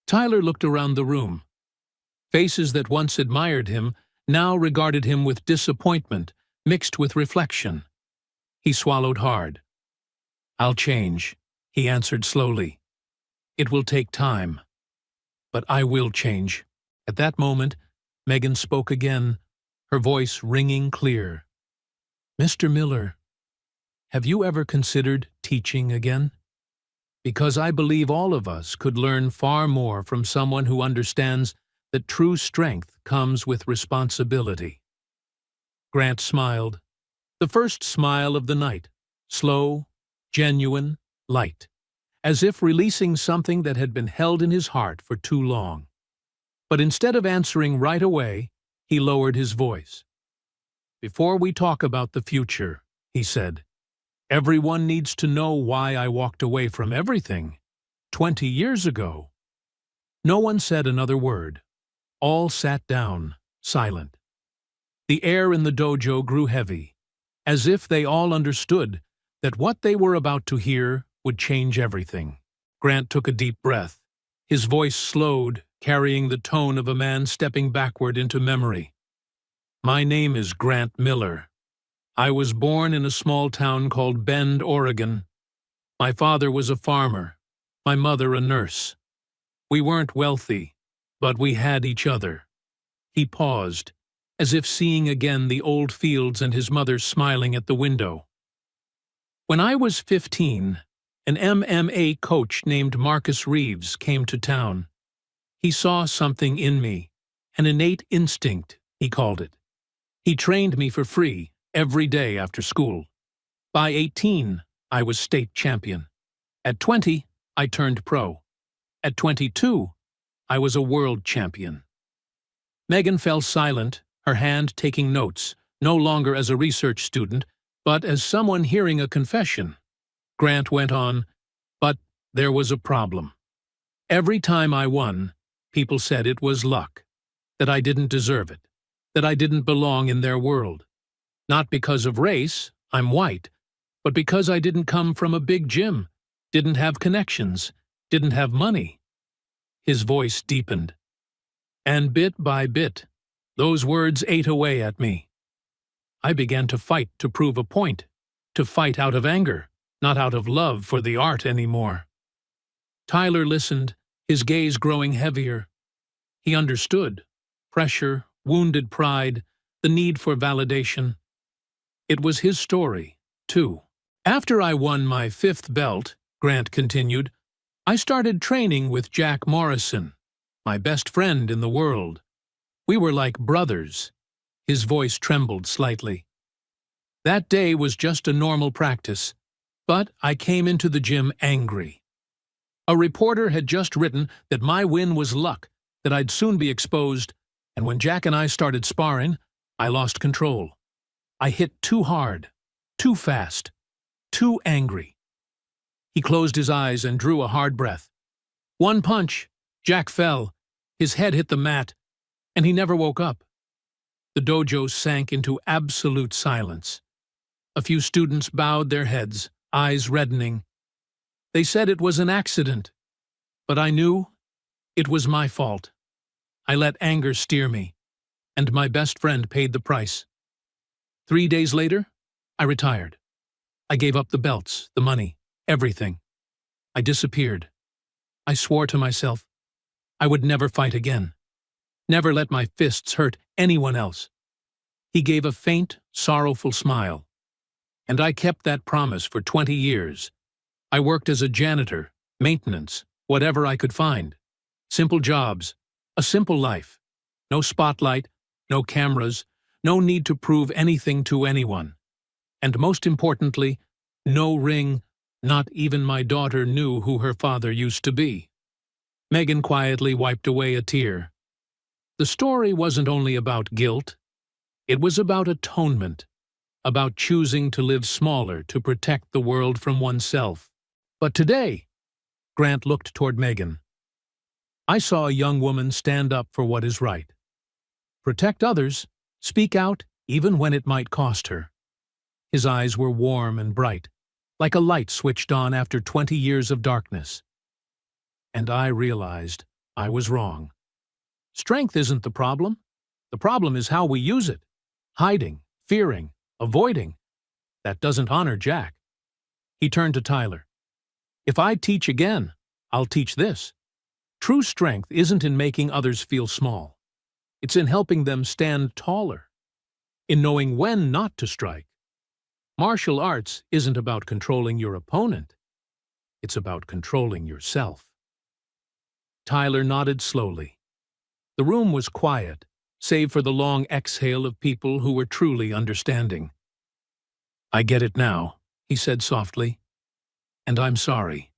Speaker 1: Tyler looked around the room. Faces that once admired him now regarded him with disappointment, mixed with reflection. He swallowed hard. "I'll change," he answered slowly. "It will take time, but I will change." At that moment, Megan spoke again, her voice ringing clear. "Mr. Miller, have you ever considered teaching again? Because I believe all of us could learn far more from someone who understands that true strength comes with responsibility." Grant smiled, the first smile of the night, slow, genuine, light, as if releasing something that had been held in his heart for too long. But instead of answering right away, he lowered his voice. "Before we talk about the future," he said, "everyone needs to know why I walked away from everything 20 years ago." No one said another word. All sat down, silent. The air in the dojo grew heavy, as if they all understood that what they were about to hear would change everything. Grant took a deep breath. His voice slowed, carrying the tone of a man stepping backward into memory. "My name is Grant Miller. I was born in a small town called Bend, Oregon. My father was a farmer, my mother a nurse. We weren't wealthy, but we had each other." He paused, as if seeing again the old fields and his mother smiling at the window. "When I was 15, an MMA coach named Marcus Reeves came to town. He saw something in me, an innate instinct, he called it. He trained me for free every day after school. By 18, I was state champion. At 20, I turned pro. At 22, I was a world champion." Megan fell silent, her hand taking notes, no longer as a research student, but as someone hearing a confession. Grant went on, "But there was a problem. Every time I won, people said it was luck, that I didn't deserve it, that I didn't belong in their world. Not because of race, I'm white, but because I didn't come from a big gym, didn't have connections, didn't have money." His voice deepened. "And bit by bit, those words ate away at me. I began to fight to prove a point, to fight out of anger, not out of love for the art anymore." Tyler listened, his gaze growing heavier. He understood. Pressure, wounded pride, the need for validation. It was his story, too. "After I won my 5th belt," Grant continued, "I started training with Jack Morrison, my best friend in the world. We were like brothers." His voice trembled slightly. "That day was just a normal practice, but I came into the gym angry. A reporter had just written that my win was luck, that I'd soon be exposed, and when Jack and I started sparring, I lost control. I hit too hard. Too fast. Too angry. He closed his eyes and drew a hard breath. One punch. Jack fell. His head hit the mat, and he never woke up. The dojo sank into absolute silence. A few students bowed their heads, eyes reddening. They said it was an accident, but I knew it was my fault. I let anger steer me, and my best friend paid the price. 3 days later, I retired. I gave up the belts, the money, everything. I disappeared. I swore to myself I would never fight again. Never let my fists hurt anyone else. He gave a faint, sorrowful smile. And I kept that promise for 20 years. I worked as a janitor, maintenance, whatever I could find. Simple jobs, a simple life. No spotlight, no cameras, no need to prove anything to anyone. And most importantly, no ring. Not even my daughter knew who her father used to be. Megan quietly wiped away a tear. The story wasn't only about guilt. It was about atonement, about choosing to live smaller to protect the world from oneself. But today, Grant looked toward Megan. I saw a young woman stand up for what is right. Protect others, speak out, even when it might cost her. His eyes were warm and bright, like a light switched on after 20 years of darkness. And I realized I was wrong. Strength isn't the problem. The problem is how we use it. Hiding, fearing, avoiding. That doesn't honor Jack. He turned to Tyler. If I teach again, I'll teach this. True strength isn't in making others feel small. It's in helping them stand taller. In knowing when not to strike. Martial arts isn't about controlling your opponent. It's about controlling yourself. Tyler nodded slowly. The room was quiet, save for the long exhale of people who were truly understanding. I get it now, he said softly. And I'm sorry.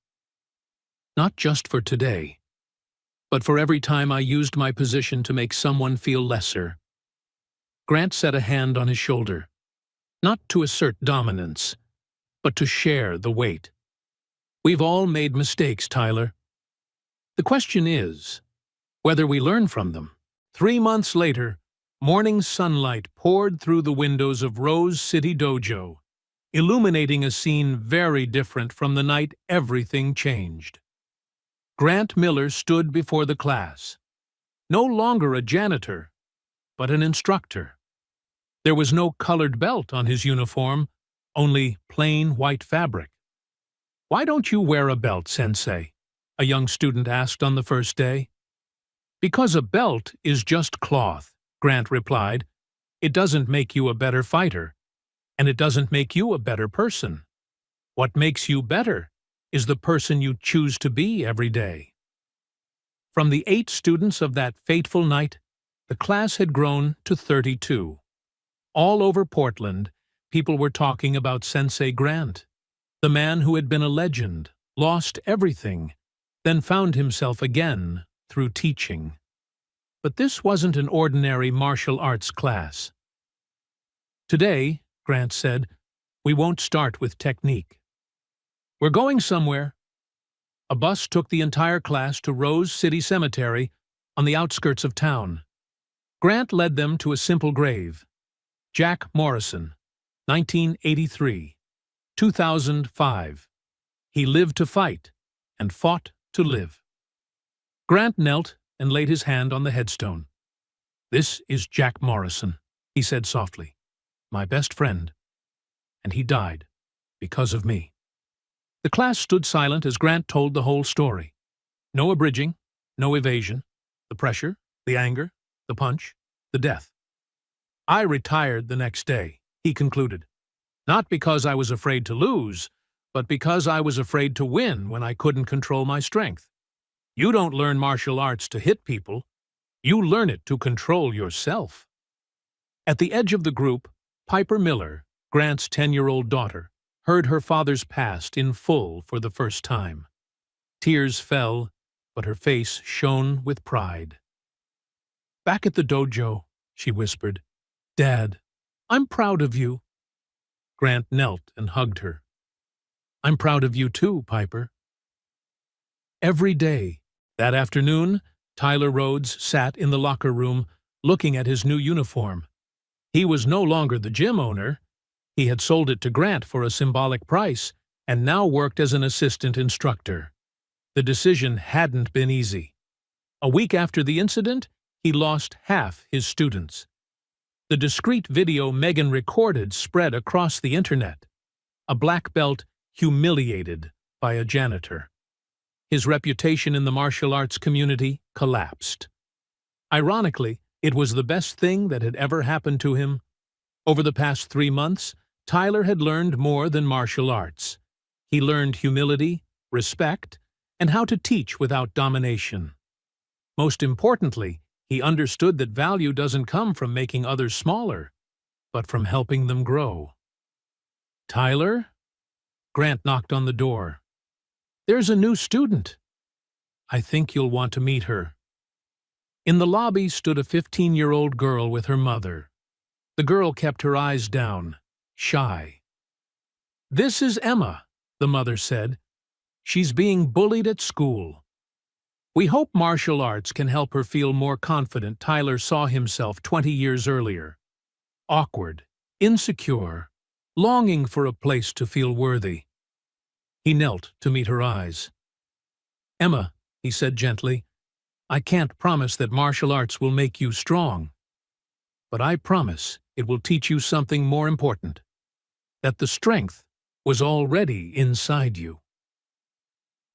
Speaker 1: Not just for today, but for every time I used my position to make someone feel lesser. Grant set a hand on his shoulder. Not to assert dominance, but to share the weight. We've all made mistakes, Tyler. The question is whether we learn from them. 3 months later, morning sunlight poured through the windows of Rose City Dojo, illuminating a scene very different from the night everything changed. Grant Miller stood before the class, no longer a janitor, but an instructor. There was no colored belt on his uniform, only plain white fabric. Why don't you wear a belt, Sensei? A young student asked on the first day. Because a belt is just cloth, Grant replied. It doesn't make you a better fighter, and it doesn't make you a better person. What makes you better is the person you choose to be every day. From the 8 students of that fateful night, the class had grown to 32. All over Portland, people were talking about Sensei Grant, the man who had been a legend, lost everything, then found himself again through teaching. But this wasn't an ordinary martial arts class. Today, Grant said, we won't start with technique. We're going somewhere. A bus took the entire class to Rose City Cemetery on the outskirts of town. Grant led them to a simple grave. Jack Morrison, 1983, 2005. He lived to fight and fought to live. Grant knelt and laid his hand on the headstone. This is Jack Morrison, he said softly, my best friend. And he died because of me. The class stood silent as Grant told the whole story. No abridging, no evasion. The pressure, the anger, the punch, the death. I retired the next day, he concluded. Not because I was afraid to lose, but because I was afraid to win when I couldn't control my strength. You don't learn martial arts to hit people. You learn it to control yourself. At the edge of the group, Piper Miller, Grant's 10-year-old daughter, heard her father's past in full for the first time. Tears fell, but her face shone with pride. Back at the dojo, she whispered, Dad, I'm proud of you. Grant knelt and hugged her. I'm proud of you too, Piper. Every day, that afternoon, Tyler Rhodes sat in the locker room looking at his new uniform. He was no longer the gym owner. He had sold it to Grant for a symbolic price and now worked as an assistant instructor. The decision hadn't been easy. A week after the incident, he lost half his students. The discreet video Megan recorded spread across the internet. A black belt humiliated by a janitor. His reputation in the martial arts community collapsed. Ironically, it was the best thing that had ever happened to him. Over the past 3 months, Tyler had learned more than martial arts. He learned humility, respect, and how to teach without domination. Most importantly, he understood that value doesn't come from making others smaller, but from helping them grow. Tyler? Grant knocked on the door. There's a new student. I think you'll want to meet her. In the lobby stood a 15-year-old girl with her mother. The girl kept her eyes down, shy. This is Emma, the mother said. She's being bullied at school. We hope martial arts can help her feel more confident. Tyler saw himself 20 years earlier. Awkward, insecure, longing for a place to feel worthy. He knelt to meet her eyes. Emma, he said gently, I can't promise that martial arts will make you strong. But I promise it will teach you something more important. That the strength was already inside you.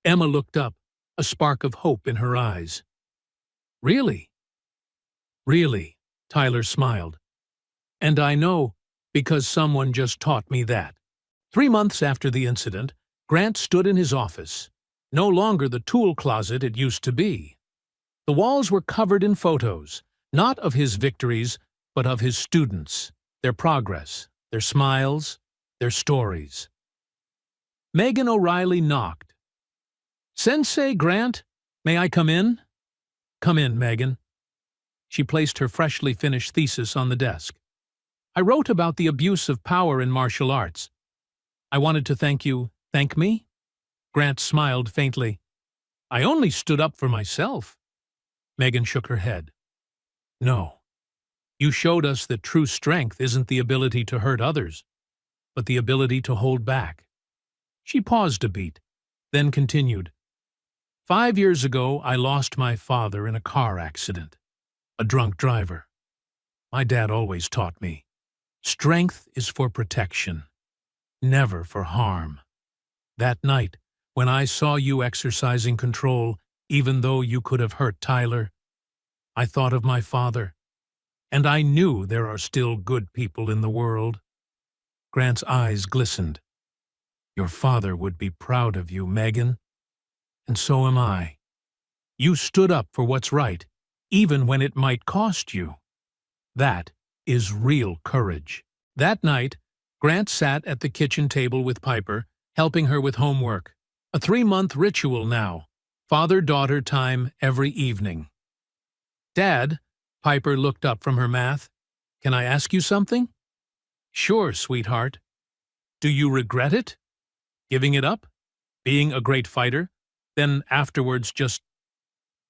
Speaker 1: Emma looked up, a spark of hope in her eyes. Really? Really, Tyler smiled. And I know because someone just taught me that. 3 months after the incident, Grant stood in his office, no longer the tool closet it used to be. The walls were covered in photos, not of his victories, but of his students, their progress, their smiles, their stories. Megan O'Reilly knocked. Sensei Grant, may I come in? Come in, Megan. She placed her freshly finished thesis on the desk. I wrote about the abuse of power in martial arts. I wanted to thank you. Thank me? Grant smiled faintly. I only stood up for myself. Megan shook her head. No. You showed us that true strength isn't the ability to hurt others, but the ability to hold back. She paused a beat, then continued. 5 years ago, I lost my father in a car accident. A drunk driver. My dad always taught me, strength is for protection, never for harm. That night, when I saw you exercising control, even though you could have hurt Tyler, I thought of my father, and I knew there are still good people in the world. Grant's eyes glistened. Your father would be proud of you, Megan. And so am I. You stood up for what's right, even when it might cost you. That is real courage. That night, Grant sat at the kitchen table with Piper, helping her with homework. A 3-month ritual now. Father-daughter time every evening. Dad, Piper looked up from her math. Can I ask you something? Sure, sweetheart. Do you regret it? Giving it up? Being a great fighter? Then afterwards just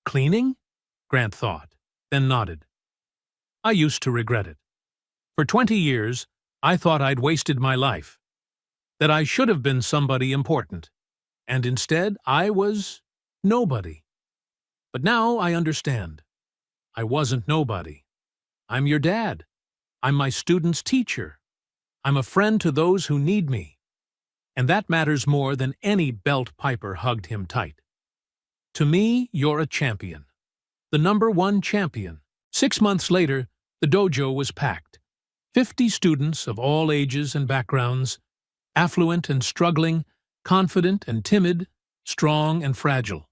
Speaker 1: cleaning? Grant thought, then nodded. I used to regret it. For 20 years, I thought I'd wasted my life, that I should have been somebody important, and instead I was nobody. But now I understand. I wasn't nobody. I'm your dad. I'm my student's teacher. I'm a friend to those who need me. And that matters more than any belt. Piper hugged him tight. To me, you're a champion. The #1 champion. 6 months later, the dojo was packed. 50 students of all ages and backgrounds, affluent and struggling, confident and timid, strong and fragile.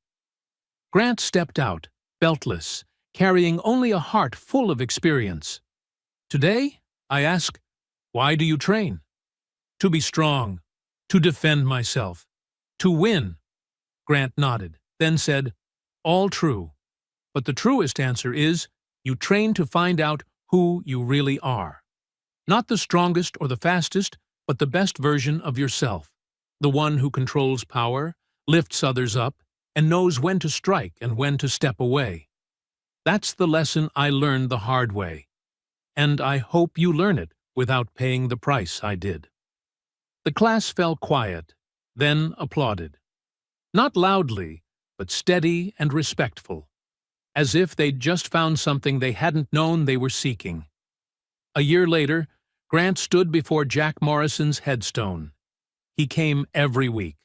Speaker 1: Grant stepped out, beltless, carrying only a heart full of experience. Today, I ask, why do you train? To be strong, to defend myself, to win. Grant nodded, then said, all true. But the truest answer is, you train to find out who you really are. Not the strongest or the fastest, but the best version of yourself, the one who controls power, lifts others up, and knows when to strike and when to step away. That's the lesson I learned the hard way, and I hope you learn it without paying the price I did. The class fell quiet, then applauded. Not loudly, but steady and respectful, as if they'd just found something they hadn't known they were seeking. A year later, Grant stood before Jack Morrison's headstone. He came every week,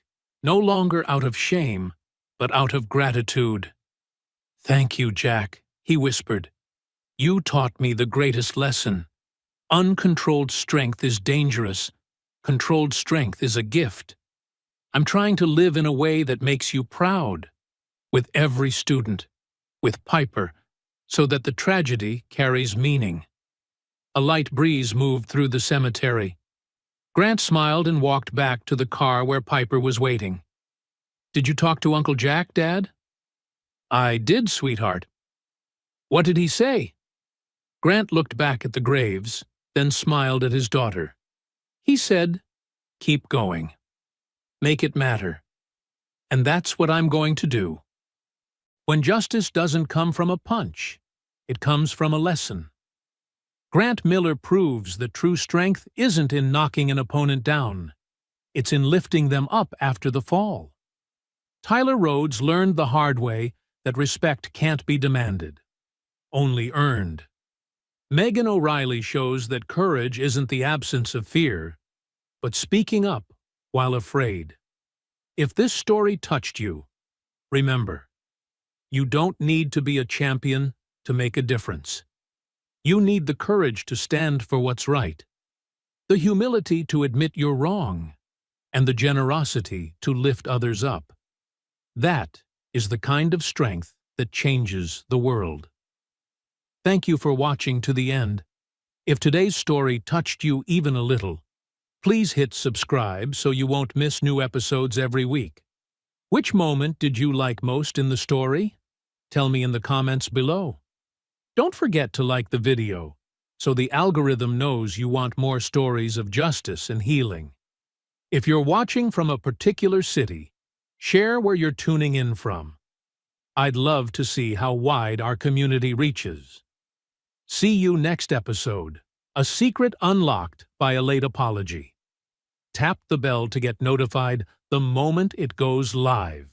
Speaker 1: no longer out of shame, but out of gratitude. "Thank you, Jack," he whispered. "You taught me the greatest lesson. Uncontrolled strength is dangerous. Controlled strength is a gift. I'm trying to live in a way that makes you proud, with every student, with Piper, so that the tragedy carries meaning." A light breeze moved through the cemetery. Grant smiled and walked back to the car where Piper was waiting. "Did you talk to Uncle Jack, Dad?" "I did, sweetheart." "What did he say?" Grant looked back at the graves, then smiled at his daughter. "He said, 'Keep going. Make it matter.' And that's what I'm going to do. When justice doesn't come from a punch, it comes from a lesson." Grant Miller proves that true strength isn't in knocking an opponent down. It's in lifting them up after the fall. Tyler Rhodes learned the hard way that respect can't be demanded, only earned. Megan O'Reilly shows that courage isn't the absence of fear, but speaking up while afraid. If this story touched you, remember, you don't need to be a champion to make a difference. You need the courage to stand for what's right, the humility to admit you're wrong, and the generosity to lift others up. That is the kind of strength that changes the world. Thank you for watching to the end. If today's story touched you even a little, please hit subscribe so you won't miss new episodes every week. Which moment did you like most in the story? Tell me in the comments below. Don't forget to like the video so the algorithm knows you want more stories of justice and healing. If you're watching from a particular city, share where you're tuning in from. I'd love to see how wide our community reaches. See you next episode, A Secret Unlocked by a Late Apology. Tap the bell to get notified the moment it goes live.